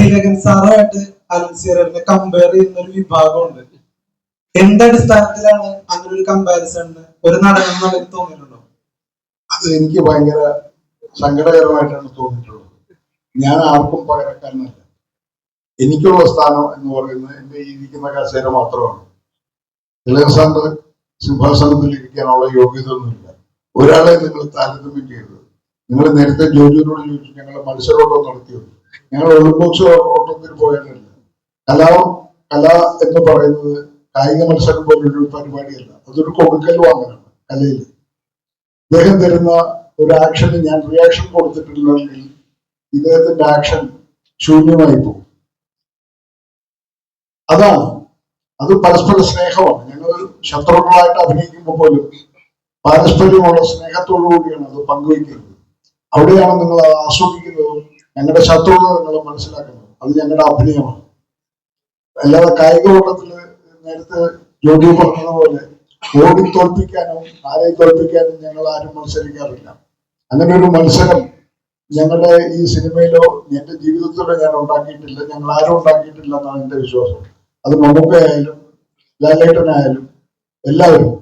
Thilakan സാറുമായിട്ട് അലൻസിയറിനെ compare ചെയ്യുന്ന ഒരു വിഭാഗമുണ്ട്. എന്തടിസ്ഥാനത്തിലാണ് അങ്ങനെ ഒരു കമ്പാരിസൺ ഒരു നടനെന്ന് എനിക്ക് തോന്നിയിട്ടുണ്ടോ? അത് എനിക്ക് ഭയങ്കര സങ്കടകരമായിട്ടാണ് തോന്നിയിട്ടുള്ളത്. ഞാൻ ആർക്കും പകരക്കാരനല്ല. എനിക്കുള്ള സ്ഥാനം എന്ന് പറയുന്നത് എന്റെ ഇരിക്കുന്ന കസേര മാത്രമാണ്. തിലകൻ സാറിന്റെ സിംഹാസനത്തിൽ ഇരിക്കാനുള്ള യോഗ്യത ഒന്നുമില്ല. ഒരാളെ നിങ്ങൾ താരതമ്യം ചെയ്തത്. നിങ്ങൾ നേരത്തെ ജോലിയോട് ചോദിച്ചു ഞങ്ങൾ മത്സരോട്ടം നടത്തിയത്. ഞങ്ങൾ ഒളിമ്പോക്സ് ഓട്ടത്തിൽ പോയതല്ല. കല എന്ന് പറയുന്നത് കായിക മത്സരം പോലൊരു പരിപാടിയല്ല. അതൊരു കൊടുക്കൽ വാങ്ങലാണ് കലയിൽ. അദ്ദേഹം തരുന്ന ഒരു ആക്ഷന് ഞാൻ റിയാക്ഷൻ കൊടുത്തിട്ടില്ലെങ്കിൽ ഇദ്ദേഹത്തിന്റെ ആക്ഷൻ ശൂന്യമായി പോകും. അതാണ് അത് പരസ്പര സ്നേഹമാണ്. ഞങ്ങൾ ശത്രുക്കളായിട്ട് അഭിനയിക്കുമ്പോൾ പോലും പാരസ്പര്യമുള്ള സ്നേഹത്തോടു കൂടിയാണ് അത് പങ്കുവയ്ക്കുന്നത്. അവിടെയാണ് നിങ്ങൾ ആസ്വദിക്കുന്നതും ഞങ്ങളുടെ ശത്രുത നിങ്ങൾ മനസ്സിലാക്കുന്നത്. അത് ഞങ്ങളുടെ അഭിനയമാണ്. അല്ലാതെ കായിക ഓട്ടത്തില് നേരത്തെ ജോലി പറഞ്ഞതുപോലെ ഓടി തോൽപ്പിക്കാനോ ആരെ തോൽപ്പിക്കാനും ഞങ്ങൾ ആരും മത്സരിക്കാറില്ല. അങ്ങനെ ഒരു മത്സരം ഞങ്ങളുടെ ഈ സിനിമയിലോ എന്റെ ജീവിതത്തിലോ ഞാൻ ഉണ്ടാക്കിയിട്ടില്ല. ഞങ്ങൾ ആരും ഉണ്ടാക്കിയിട്ടില്ല എന്നാണ് എന്റെ വിശ്വാസം. അത് മമ്മൂക്കയായാലും ലാലേട്ടനായാലും എല്ലാവരും